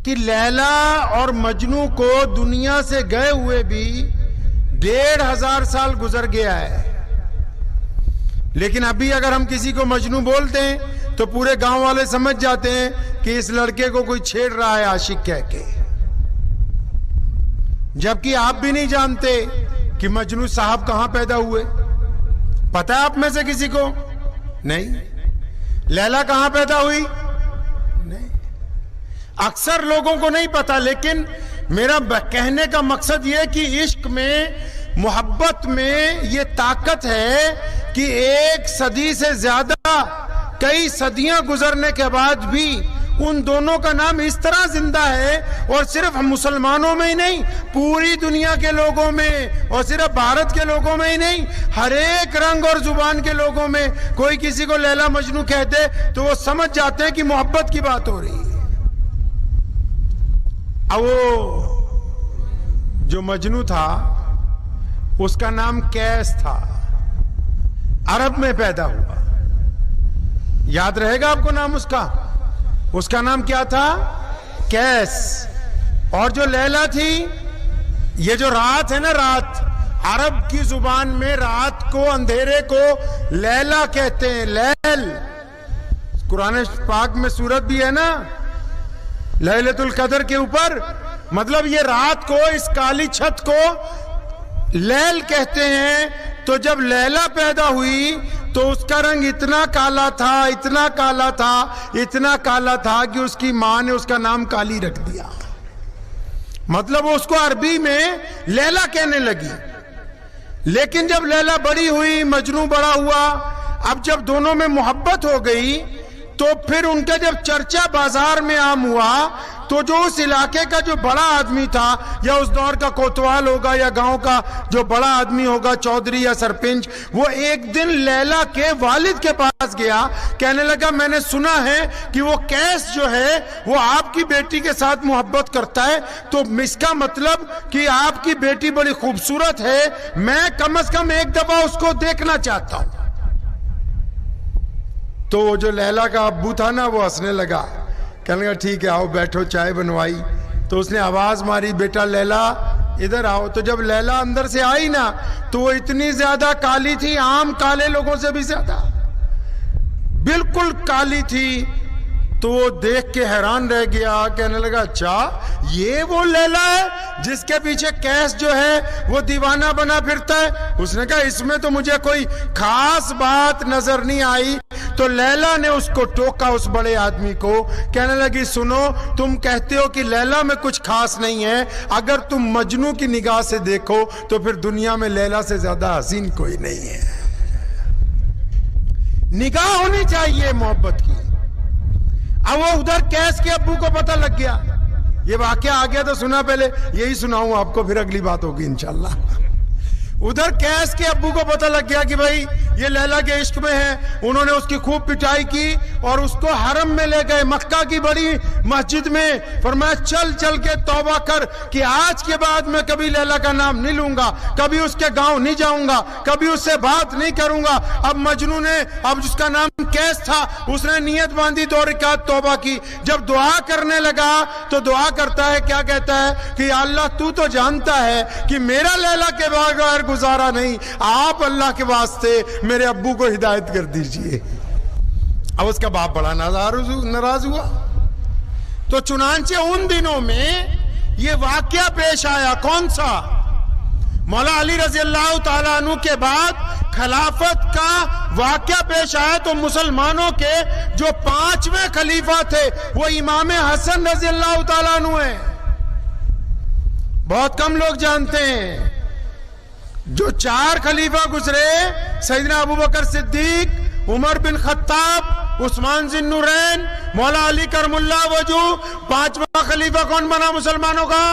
کہ لیلا اور مجنو کو دنیا سے گئے ہوئے بھی 1500 سال گزر گیا ہے، لیکن ابھی اگر ہم کسی کو مجنو بولتے ہیں تو پورے گاؤں والے سمجھ جاتے ہیں کہ اس لڑکے کو کوئی چھیڑ رہا ہے عاشق کہہ کے، جبکہ آپ بھی نہیں جانتے کہ مجنو صاحب کہاں پیدا ہوئے۔ پتہ ہے آپ میں سے کسی کو؟ نہیں۔ لیلا کہاں پیدا ہوئی؟ نہیں۔ اکثر لوگوں کو نہیں پتا، لیکن میرا کہنے کا مقصد یہ کہ عشق میں، محبت میں یہ طاقت ہے کہ 1 صدی سے زیادہ، کئی صدیاں گزرنے کے بعد بھی ان دونوں کا نام اس طرح زندہ ہے، اور صرف مسلمانوں میں ہی نہیں، پوری دنیا کے لوگوں میں، اور صرف بھارت کے لوگوں میں ہی نہیں، ہر ایک رنگ اور زبان کے لوگوں میں کوئی کسی کو لیلا مجنو کہتے تو وہ سمجھ جاتے ہیں کہ محبت کی بات ہو رہی ہے۔ اب وہ جو مجنو تھا اس کا نام قیس تھا، عرب میں پیدا ہوا، یاد رہے گا آپ کو نام اس کا نام کیا تھا؟ قیس۔ اور جو لیلا تھی، یہ جو رات ہے نا، رات، عرب کی زبان میں رات کو، اندھیرے کو لیلا کہتے ہیں، لیل۔ قرآن پاک میں سورت بھی ہے نا لیلۃ القدر کے اوپر، مطلب یہ رات کو، اس کالی چھت کو لیل کہتے ہیں۔ تو جب لیلا پیدا ہوئی تو اس کا رنگ اتنا کالا تھا، اتنا کالا تھا، اتنا کالا تھا کہ اس کی ماں نے اس کا نام کالی رکھ دیا، مطلب اس کو عربی میں لیلا کہنے لگی۔ لیکن جب لیلا بڑی ہوئی، مجنو بڑا ہوا، اب جب دونوں میں محبت ہو گئی تو پھر ان کا جب چرچا بازار میں عام ہوا تو جو اس علاقے کا جو بڑا آدمی تھا، یا اس دور کا کوتوال ہوگا، یا گاؤں کا جو بڑا آدمی ہوگا، چودھری یا سرپنچ، وہ ایک دن لیلا کے والد کے پاس گیا، کہنے لگا میں نے سنا ہے کہ وہ قیس جو ہے وہ آپ کی بیٹی کے ساتھ محبت کرتا ہے، تو اس کا مطلب کہ آپ کی بیٹی بڑی خوبصورت ہے، میں کم از کم ایک دفعہ اس کو دیکھنا چاہتا ہوں۔ تو وہ جو لیلا کا ابو تھا نا، وہ ہنسنے لگا، کہنے لگا ٹھیک ہے آؤ بیٹھو، چائے بنوائی۔ تو اس نے آواز ماری، بیٹا لیلا ادھر آؤ۔ تو جب لیلا اندر سے آئی نا تو وہ اتنی زیادہ کالی تھی، عام کالے لوگوں سے بھی زیادہ بالکل کالی تھی۔ تو وہ دیکھ کے حیران رہ گیا، کہنے لگا اچھا یہ وہ لیلا ہے جس کے پیچھے قیس جو ہے وہ دیوانہ بنا پھرتا ہے؟ اس نے کہا اس میں تو مجھے کوئی خاص بات نظر نہیں آئی۔ تو لیلا نے اس کو ٹوکا، اس بڑے آدمی کو، کہنے لگی سنو، تم کہتے ہو کہ لیلا میں کچھ خاص نہیں ہے، اگر تم مجنو کی نگاہ سے دیکھو تو پھر دنیا میں لیلا سے زیادہ حسین کوئی نہیں ہے۔ نگاہ ہونی چاہیے محبت کی۔ اب وہ ادھر قیس کے ابو کو پتہ لگ گیا، یہ واقعہ آ گیا تو سنا، پہلے یہی سناؤں آپ کو، پھر اگلی بات ہوگی انشاءاللہ۔ ادھر قیس کے ابو کو پتہ لگ گیا کہ بھائی یہ لیلا کے عشق میں ہے، انہوں نے اس کی خوب پٹائی کی اور اس کو حرم میں لے گئے، مکہ کی بڑی مسجد میں، فرمایا چل چل کے توبہ کر کہ آج کے بعد میں کبھی لیلا کا نام نہیں لوں گا، کبھی اس کے گاؤں نہیں جاؤں گا، کبھی اس سے بات نہیں کروں گا۔ اب مجنو نے، اب جس کا نام قیس تھا، اس نے نیت باندھی، 2 رکعت توبہ کی۔ جب دعا کرنے لگا تو دعا کرتا ہے، کیا کہتا ہے کہ یا اللہ تو جانتا ہے کہ میرا لیلا کے بغیر گزارا نہیں، آپ اللہ کے واسطے میرے ابو کو ہدایت کر دیجئے۔ اب اس کا باپ بڑا ناراض ہوا۔ تو چنانچہ ان دنوں میں یہ واقعہ پیش آیا، کون سا؟ مولا علی رضی اللہ تعالیٰ عنہ کے بعد خلافت کا واقعہ پیش آیا، تو مسلمانوں کے جو 5ویں خلیفہ تھے وہ امام حسن رضی اللہ تعالیٰ عنہ ہیں۔ بہت کم لوگ جانتے ہیں جو 4 خلیفہ گزرے، سیدنا ابوبکر صدیق، عمر بن خطاب، عثمان ذی النورین، مولا علی کرم اللہ وجہ، 5واں خلیفہ کون بنا مسلمانوں کا؟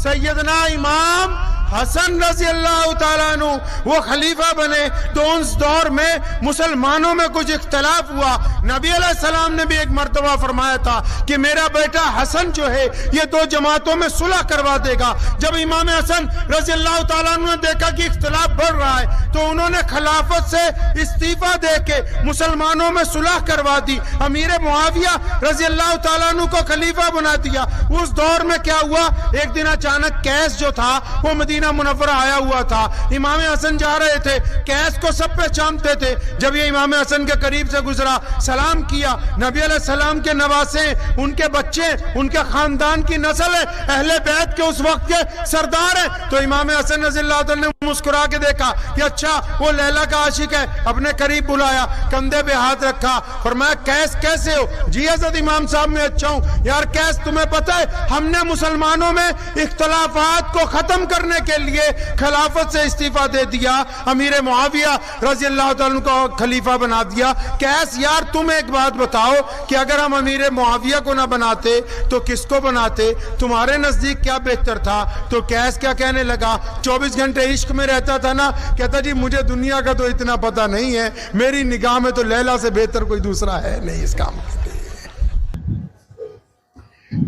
سیدنا امام حسن رضی اللہ تعالیٰ عنہ وہ خلیفہ بنے تو اس دور میں مسلمانوں میں کچھ اختلاف ہوا. نبی علیہ السلام نے بھی ایک مرتبہ فرمایا تھا کہ میرا بیٹا حسن جو ہے یہ دو جماعتوں میں صلح کروا دے گا. جب امام حسن رضی اللہ تعالیٰ عنہ نے دیکھا کہ اختلاف بڑھ رہا ہے تو انہوں نے خلافت سے استعفیٰ دے کے مسلمانوں میں صلح کروا دی. امیر معاویہ رضی اللہ تعالیٰ عنہ کو خلیفہ بنا دیا. اس دور میں کیا ہوا, ایک دن اچانک قیس جو تھا وہ مدینہ منورہ آیا ہوا تھا. امام حسن جا رہے تھے, قیس کو سب پہچانتے تھے. جب یہ امام حسن کے قریب سے گزرا, سلام کیا. نبی علیہ السلام کے نواسے, ان کے بچے, ان کے خاندان کی نسل ہے, اہل بیت کے اس وقت کے سردار ہیں. تو امام حسن رضی اللہ عنہ نے مسکرا کے دیکھا کہ اچھا وہ لیلا کا عاشق ہے, اپنے قریب بلایا, کندھے پہ ہاتھ رکھا, فرمایا قیس کیسے ہو؟ جی حضرت امام صاحب میں اچھا ہوں. یار قیس تمہیں پتہ ہے ہم نے مسلمانوں میں اختلافات کو ختم کرنے کے لیے خلافت سے استعفیٰ دے دیا, امیر معاویہ رضی اللہ تعالیٰ کو خلیفہ بنا دیا. قیس یار تم ایک بات بتاؤ کہ اگر ہم امیر معاویہ کو نہ بناتے تو کس کو بناتے؟ تمہارے نزدیک کیا بہتر تھا؟ تو قیس کیا کہنے لگا, 24 گھنٹے عشق میں رہتا تھا نا, کہتا جی مجھے دنیا کا تو اتنا پتہ نہیں ہے, میری نگاہ میں تو لیلا سے بہتر کوئی دوسرا ہے نہیں اس کام کے لیے.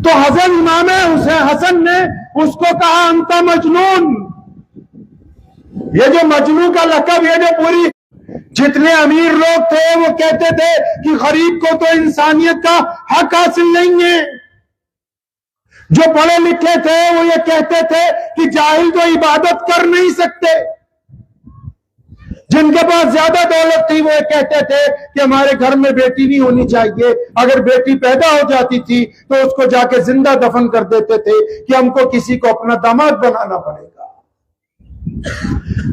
تو حسن امام حسن نے اس کو کہا انت مجنون. یہ جو مجنون کا لقب, یہ جو پوری جتنے امیر لوگ تھے وہ کہتے تھے کہ غریب کو تو انسانیت کا حق حاصل نہیں ہے. جو پڑھے لکھے تھے وہ یہ کہتے تھے کہ جاہل تو عبادت کر نہیں سکتے. جن کے پاس زیادہ دولت تھی وہ یہ کہتے تھے کہ ہمارے گھر میں بیٹی نہیں ہونی چاہیے, اگر بیٹی پیدا ہو جاتی تھی تو اس کو جا کے زندہ دفن کر دیتے تھے کہ ہم کو کسی کو اپنا داماد بنانا پڑے گا.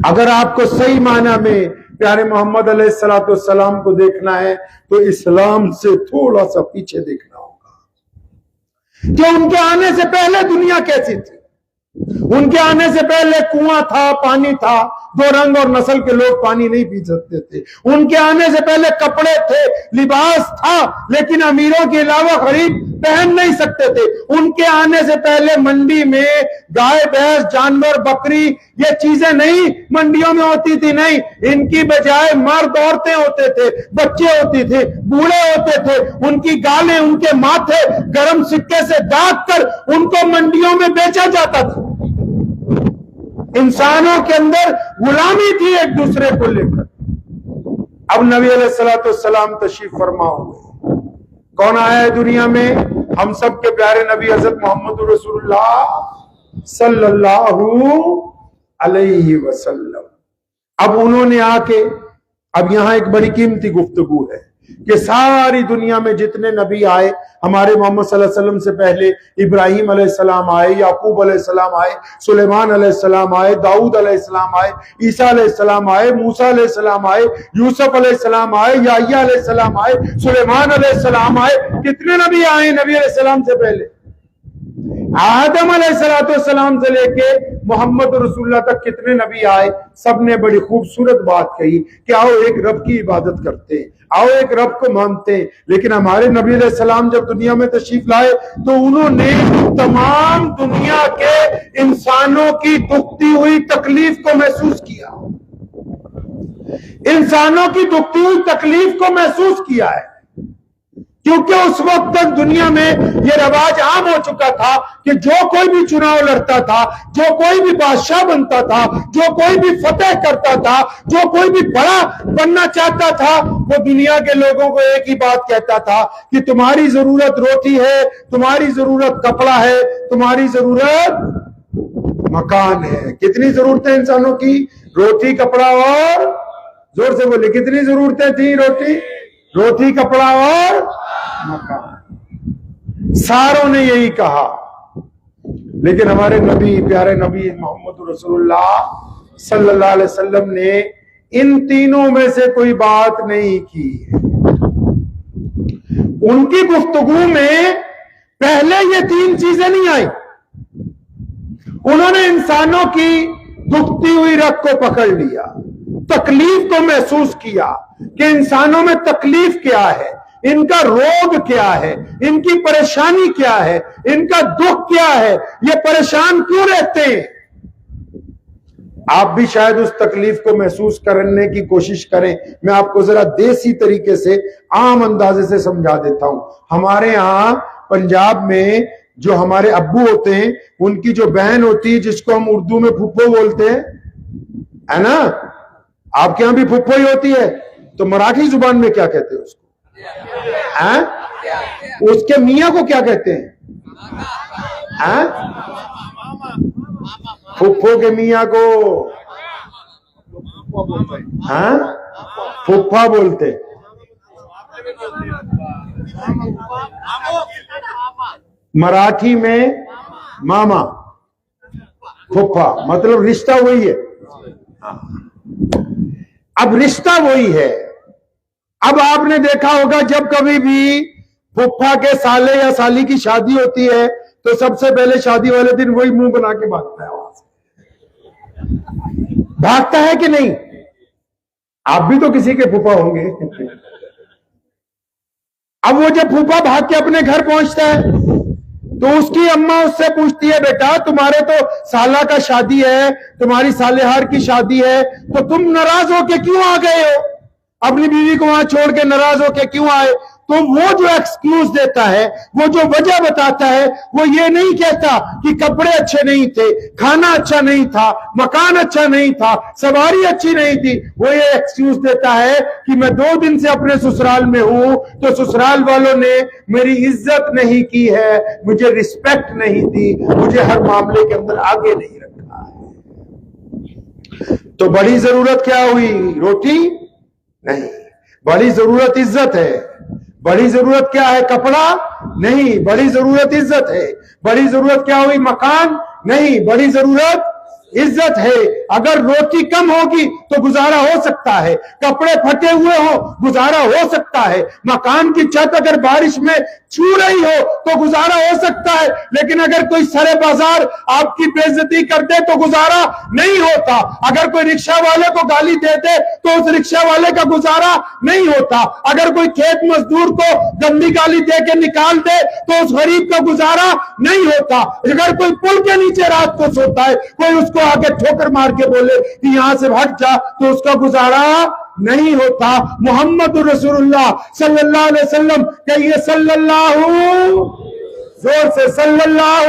اگر آپ کو صحیح معنی میں پیارے محمد علیہ السلام کو دیکھنا ہے تو اسلام سے تھوڑا سا پیچھے دیکھنا ہوگا کہ ان کے آنے سے پہلے دنیا کیسی تھی. ان کے آنے سے پہلے کنواں تھا, پانی تھا, دو رنگ اور نسل کے لوگ پانی نہیں پی سکتے تھے. ان کے آنے سے پہلے کپڑے تھے, لباس تھا, لیکن امیروں کے علاوہ غریب پہن نہیں سکتے تھے. ان کے آنے سے پہلے منڈی میں گائے, بھینس, جانور, بکری یہ چیزیں نہیں منڈیوں میں ہوتی تھی. نہیں, ان کی بجائے مرد, عورتیں ہوتے تھے, بچے ہوتے تھے, بوڑھے ہوتے تھے. ان کی گالیں, ان کے ماتھے گرم سکے سے داغ کر ان کو منڈیوں میں بیچا جاتا تھا. انسانوں کے اندر غلامی تھی ایک دوسرے کو لے کر. اب نبی علیہ السلام تشریف فرما ہوئے. کون آیا ہے دنیا میں؟ ہم سب کے پیارے نبی حضرت محمد رسول اللہ صلی اللہ علیہ وسلم. اب انہوں نے آ کے, اب یہاں ایک بڑی قیمتی گفتگو ہے کہ ساری دنیا میں جتنے نبی آئے, ہمارے محمد صلی اللہ علیہ وسلم سے پہلے ابراہیم علیہ السلام آئے, یعقوب علیہ السلام آئے, سلیمان علیہ السلام آئے, داؤد علیہ السلام آئے, عیسیٰ علیہ السلام آئے, موسیٰ علیہ السلام آئے, یوسف علیہ السلام آئے, یحییٰ علیہ السلام آئے, سلیمان علیہ السلام آئے. کتنے نبی آئے نبی علیہ السلام سے پہلے؟ آدم علیہ السلام سے لے کے محمد رسول اللہ تک کتنے نبی آئے؟ سب نے بڑی خوبصورت بات کہی کہ آؤ ایک رب کی عبادت کرتے ہیں, آؤ ایک رب کو مانتے ہیں. لیکن ہمارے نبی علیہ السلام جب دنیا میں تشریف لائے تو انہوں نے تمام دنیا کے انسانوں کی دکھتی ہوئی تکلیف کو محسوس کیا. انسانوں کی دکھتی ہوئی تکلیف کو محسوس کیا ہے, کیونکہ اس وقت تک دنیا میں یہ رواج عام ہو چکا تھا کہ جو کوئی بھی چناؤ لڑتا تھا, جو کوئی بھی بادشاہ بنتا تھا, جو کوئی بھی فتح کرتا تھا, جو کوئی بھی بڑا بننا چاہتا تھا, وہ دنیا کے لوگوں کو ایک ہی بات کہتا تھا کہ تمہاری ضرورت روٹی ہے, تمہاری ضرورت کپڑا ہے, تمہاری ضرورت مکان ہے. کتنی ضرورتیں انسانوں کی؟ روٹی, کپڑا اور, زور سے بولے, کتنی ضرورتیں تھیں؟ روٹی, کپڑا اور مکان. ساروں نے یہی کہا. لیکن ہمارے نبی, پیارے نبی محمد رسول اللہ صلی اللہ علیہ وسلم نے ان تینوں میں سے کوئی بات نہیں کی. ان کی گفتگو میں پہلے یہ تین چیزیں نہیں آئی. انہوں نے انسانوں کی دکھتی ہوئی رگ کو پکڑ لیا, تکلیف کو محسوس کیا کہ انسانوں میں تکلیف کیا ہے, ان کا روگ کیا ہے, ان کی پریشانی کیا ہے, ان کا دکھ کیا ہے, یہ پریشان کیوں رہتے ہیں. آپ بھی شاید اس تکلیف کو محسوس کرنے کی کوشش کریں. میں آپ کو ذرا دیسی طریقے سے عام اندازے سے سمجھا دیتا ہوں. ہمارے ہاں پنجاب میں جو ہمارے ابو ہوتے ہیں ان کی جو بہن ہوتی ہے جس کو ہم اردو میں پھپھو بولتے ہیں ہے نا, آپ کے ہاں بھی پھپھو ہی ہوتی ہے, تو مراٹھی زبان میں کیا کہتے ہیں اس کو؟ اس کے میاں کو کیا کہتے ہیں؟ پھپھو کے میاں کو پھپھا بولتے. مراٹھی میں ماما, پھپھا مطلب رشتہ وہی ہے. اب رشتہ وہی ہے. اب آپ نے دیکھا ہوگا جب کبھی بھی پھپھا کے سالے یا سالی کی شادی ہوتی ہے تو سب سے پہلے شادی والے دن وہی منہ بنا کے بھاگتا ہے وہاں سے. بھاگتا ہے کہ نہیں؟ آپ بھی تو کسی کے پھپھا ہوں گے. اب وہ جب پھپھا بھاگ کے اپنے گھر پہنچتا ہے تو اس کی اماں اس سے پوچھتی ہے, بیٹا تمہارے تو سالہ کا شادی ہے, تمہاری سالہار کی شادی ہے, تو تم ناراض ہو کے کیوں آ گئے ہو؟ اپنی بیوی کو وہاں چھوڑ کے ناراض ہو کے کیوں آئے؟ تو وہ جو ایکسکیوز دیتا ہے, وہ جو وجہ بتاتا ہے, وہ یہ نہیں کہتا کہ کپڑے اچھے نہیں تھے, کھانا اچھا نہیں تھا, مکان اچھا نہیں تھا, سواری اچھی نہیں تھی. وہ یہ ایکسکیوز دیتا ہے کہ میں 2 دن سے اپنے سسرال میں ہوں تو سسرال والوں نے میری عزت نہیں کی ہے, مجھے رسپیکٹ نہیں دی, مجھے ہر معاملے کے اندر آگے نہیں رکھا ہے. تو بڑی ضرورت کیا ہوئی؟ روٹی نہیں. بڑی ضرورت عزت ہے. بڑی ضرورت کیا ہے؟ کپڑا نہیں. بڑی ضرورت عزت ہے. بڑی ضرورت کیا ہوئی؟ مکان نہیں. بڑی ضرورت عزت ہے. اگر روٹی کم ہوگی تو گزارا ہو سکتا ہے, کپڑے پھٹے ہوئے ہو گزارا ہو سکتا ہے, مکان کی چھت اگر بارش میں چھو رہی ہو تو گزارا ہو سکتا ہے, لیکن اگر کوئی سرے بازار آپ کی بے عزتی کر دے تو گزارا نہیں ہوتا. اگر کوئی رکشہ والے کو گالی دے دے تو اس رکشہ والے کا گزارا نہیں ہوتا. اگر کوئی کھیت مزدور کو گندی گالی دے کے نکال دے تو اس غریب کا گزارا نہیں ہوتا. اگر کوئی پل کے نیچے رات کو سوتا ہے, کوئی اس کو آگے ٹھوکر مار کے بولے کہ یہاں سے ہٹ جا, تو اس کا گزارا نہیں ہوتا. محمد رسول اللہ صلی اللہ علیہ وسلم, کہیے صلی اللہ, زور سے صلی اللہ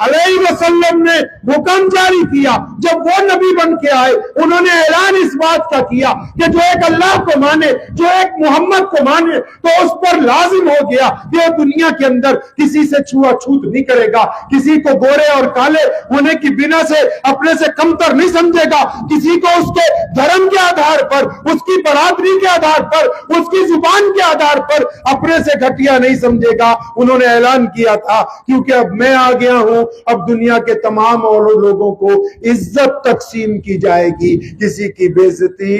علیہ وسلم نے حکم جاری کیا. جب وہ نبی بن کے آئے انہوں نے اعلان اس بات کا کیا کہ جو ایک اللہ کو مانے, جو ایک محمد کو مانے, تو اس پر لازم ہو گیا کہ وہ دنیا کے اندر کسی سے چھوا چھوت نہیں کرے گا, کسی کو گورے اور کالے ہونے کی بنا سے اپنے سے کمتر نہیں سمجھے گا, کسی کو اس کے دھرم کے آدھار پر, اس کی برادری کے آدھار پر, اس کی زبان کے آدھار پر اپنے سے گھٹیا نہیں سمجھے گا. انہوں نے اعلان کیا تھا کیونکہ اب میں آ گیا ہوں, اب دنیا کے تمام اور لوگوں کو عزت تقسیم کی جائے گی, کسی کی بے عزتی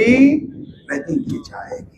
نہیں کی جائے گی.